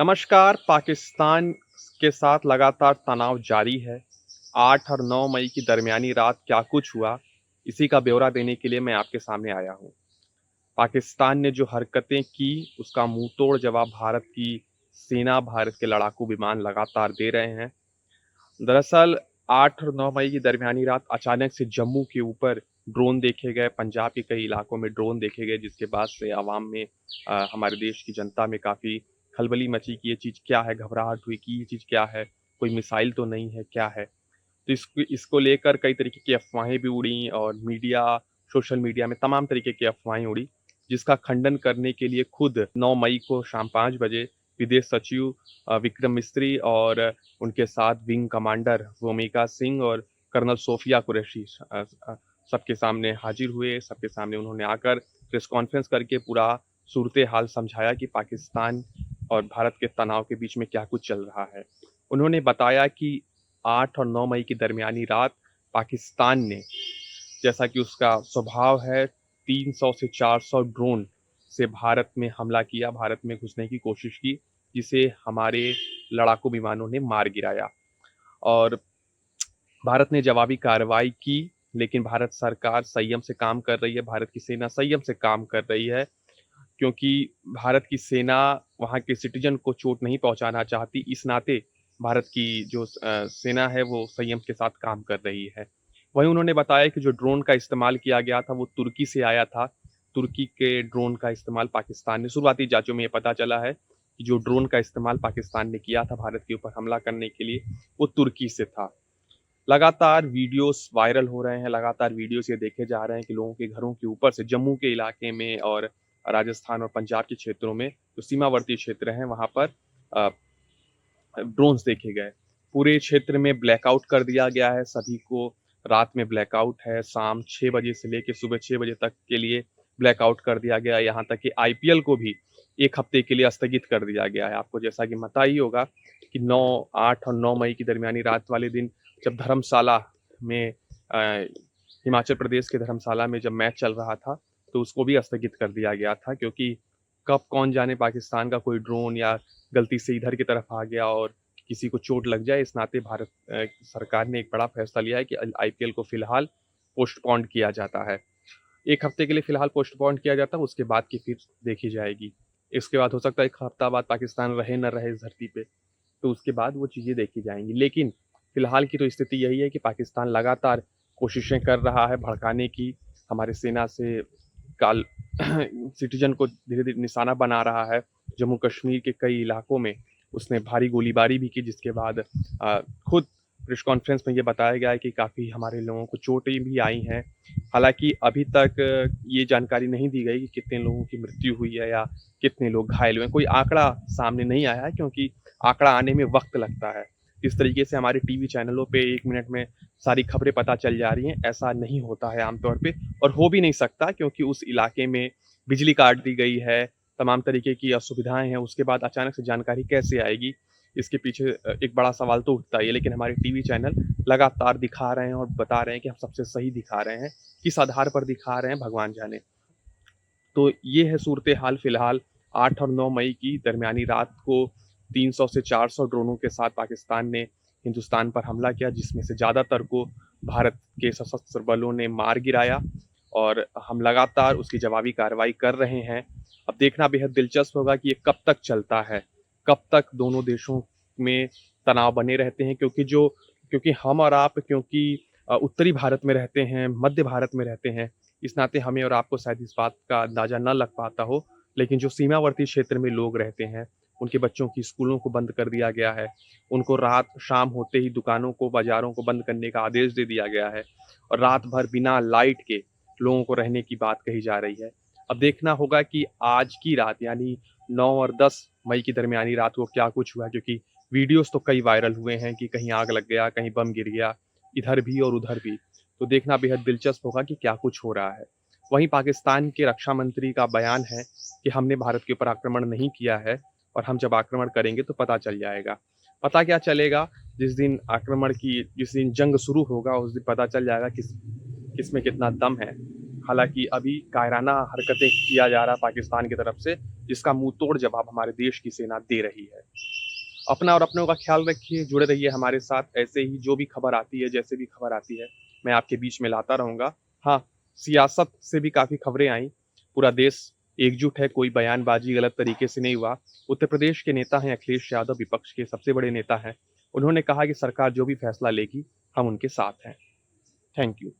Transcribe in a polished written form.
नमस्कार। पाकिस्तान के साथ लगातार तनाव जारी है। 8 और 9 मई की दरमियानी रात क्या कुछ हुआ, इसी का ब्यौरा देने के लिए मैं आपके सामने आया हूँ। पाकिस्तान ने जो हरकतें की, उसका मुँहतोड़ जवाब भारत की सेना, भारत के लड़ाकू विमान लगातार दे रहे हैं। दरअसल 8 और 9 मई की दरमियानी रात अचानक से जम्मू के ऊपर ड्रोन देखे गए, पंजाब के कई इलाकों में ड्रोन देखे गए, जिसके बाद से अवाम में हमारे देश की जनता में काफ़ी खलबली मची कि ये चीज़ क्या है, घबराहट हुई कि ये चीज़ क्या है, कोई मिसाइल तो नहीं है, क्या है? तो इसको लेकर कई तरीके की अफ़वाहें भी उड़ी और सोशल मीडिया में तमाम तरीके की अफ़वाहें उड़ी, जिसका खंडन करने के लिए खुद 9 मई को शाम 5 बजे विदेश सचिव विक्रम मिस्री और उनके साथ विंग कमांडर भूमिका सिंह और कर्नल सोफिया कुरैशी सबके सामने हाजिर हुए। सबके सामने उन्होंने आकर प्रेस कॉन्फ्रेंस करके पूरा सूरत-ए-हाल समझाया कि पाकिस्तान और भारत के तनाव के बीच में क्या कुछ चल रहा है। उन्होंने बताया कि 8 और 9 मई की दरमियानी रात पाकिस्तान ने, जैसा कि उसका स्वभाव है, 300 से 400 ड्रोन से भारत में हमला किया, भारत में घुसने की कोशिश की, जिसे हमारे लड़ाकू विमानों ने मार गिराया। और भारत ने जवाबी कार्रवाई की, लेकिन भारत सरकार संयम से काम कर रही है, भारत की सेना संयम से काम कर रही है, क्योंकि भारत की सेना वहाँ के सिटीज़न को चोट नहीं पहुँचाना चाहती। इस नाते भारत की जो सेना है, वो संयम के साथ काम कर रही है। वहीं उन्होंने बताया कि जो ड्रोन का इस्तेमाल किया गया था, वो तुर्की से आया था। तुर्की के ड्रोन का इस्तेमाल पाकिस्तान ने, शुरुआती जाँचों में ये पता चला है कि जो ड्रोन का इस्तेमाल पाकिस्तान ने किया था भारत के ऊपर हमला करने के लिए, वो तुर्की से था। लगातार वीडियोज़ वायरल हो रहे हैं, लगातार वीडियोज़ ये देखे जा रहे हैं कि लोगों के घरों के ऊपर से जम्मू के इलाके में और राजस्थान और पंजाब के क्षेत्रों में, जो सीमावर्ती क्षेत्र हैं, वहाँ पर अ, ड्रोन्स देखे गए। पूरे क्षेत्र में ब्लैकआउट कर दिया गया है, सभी को रात में ब्लैकआउट है, शाम 6 बजे से लेके सुबह 6 बजे तक के लिए ब्लैकआउट कर दिया गया है, यहाँ तक कि आईपीएल को भी 1 हफ्ते के लिए स्थगित कर दिया गया है। आपको जैसा कि पता ही होगा कि 8 और 9 मई की दरमियानी रात वाले दिन जब धर्मशाला में हिमाचल प्रदेश के धर्मशाला में जब मैच चल रहा था, तो उसको भी स्थगित कर दिया गया था, क्योंकि कब कौन जाने पाकिस्तान का कोई ड्रोन या गलती से इधर की तरफ आ गया और किसी को चोट लग जाए। इस नाते भारत सरकार ने एक बड़ा फैसला लिया है कि आईपीएल को फिलहाल पोस्टपोन्ड किया जाता है। 1 हफ्ते के लिए फिलहाल पोस्टपोन्ड किया जाता है, उसके बाद की फिर देखी जाएगी। इसके बाद हो सकता है 1 हफ्ता बाद पाकिस्तान रहे न रहे इस धरती पे, तो उसके बाद वो चीज़ें देखी जाएँगी। लेकिन फिलहाल की तो स्थिति यही है कि पाकिस्तान लगातार कोशिशें कर रहा है भड़काने की, हमारी सेना से काल सिटीज़न को धीरे-धीरे निशाना बना रहा है। जम्मू कश्मीर के कई इलाकों में उसने भारी गोलीबारी भी की, जिसके बाद खुद प्रेस कॉन्फ्रेंस में ये बताया गया है कि काफ़ी हमारे लोगों को चोटें भी आई हैं। हालाँकि अभी तक ये जानकारी नहीं दी गई कि कितने लोगों की मृत्यु हुई है या कितने लोग घायल हुए हैं। कोई आंकड़ा सामने नहीं आया है, क्योंकि आंकड़ा आने में वक़्त लगता है। जिस तरीके से हमारे टीवी चैनलों पे 1 मिनट में सारी खबरें पता चल जा रही हैं, ऐसा नहीं होता है आम तौर पे और हो भी नहीं सकता, क्योंकि उस इलाके में बिजली काट दी गई है, तमाम तरीके की असुविधाएँ हैं, उसके बाद अचानक से जानकारी कैसे आएगी? इसके पीछे एक बड़ा सवाल तो उठता ही है, लेकिन हमारे टीवी चैनल लगातार दिखा रहे हैं और बता रहे हैं कि हम सबसे सही दिखा रहे हैं। किस आधार पर दिखा रहे हैं, भगवान जाने। तो ये है सूरत-ए-हाल फिलहाल 8 और 9 मई की दरमियानी रात को 300 से 400 ड्रोनों के साथ पाकिस्तान ने हिंदुस्तान पर हमला किया, जिसमें से ज़्यादातर को भारत के सशस्त्र बलों ने मार गिराया और हम लगातार उसकी जवाबी कार्रवाई कर रहे हैं। अब देखना बेहद दिलचस्प होगा कि ये कब तक चलता है, कब तक दोनों देशों में तनाव बने रहते हैं, क्योंकि हम और आप उत्तरी भारत में रहते हैं, मध्य भारत में रहते हैं, इस नाते हमें और आपको शायद इस बात का अंदाज़ा ना लग पाता हो, लेकिन जो सीमावर्ती क्षेत्र में लोग रहते हैं, उनके बच्चों की स्कूलों को बंद कर दिया गया है। उनको रात शाम होते ही दुकानों को, बाज़ारों को बंद करने का आदेश दे दिया गया है और रात भर बिना लाइट के लोगों को रहने की बात कही जा रही है। अब देखना होगा कि आज की रात यानी 9 और 10 मई की दरमियानी रात को क्या कुछ हुआ, क्योंकि वीडियोज़ तो कई वायरल हुए हैं कि कहीं आग लग गया, कहीं बम गिर गया, इधर भी और उधर भी। तो देखना बेहद दिलचस्प होगा कि क्या कुछ हो रहा है। वहीं पाकिस्तान के रक्षा मंत्री का बयान है कि हमने भारत के ऊपर आक्रमण नहीं किया है और हम जब आक्रमण करेंगे तो पता चल जाएगा। पता क्या चलेगा? जिस दिन जंग शुरू होगा, उस दिन पता चल जाएगा किस में कितना दम है। हालाँकि अभी कायराना हरकतें किया जा रहा है पाकिस्तान की तरफ से, जिसका मुंहतोड़ जवाब हमारे देश की सेना दे रही है। अपना और अपनों का ख्याल रखिए, जुड़े रहिए हमारे साथ, ऐसे ही जो भी खबर आती है, जैसे भी खबर आती है, मैं आपके बीच में लाता रहूँगा। हाँ, सियासत से भी काफ़ी खबरें आईं, पूरा देश एकजुट है, कोई बयानबाज़ी गलत तरीके से नहीं हुआ। उत्तर प्रदेश के नेता हैं अखिलेश यादव, विपक्ष के सबसे बड़े नेता हैं। उन्होंने कहा कि सरकार जो भी फैसला लेगी, हम उनके साथ हैं। Thank you.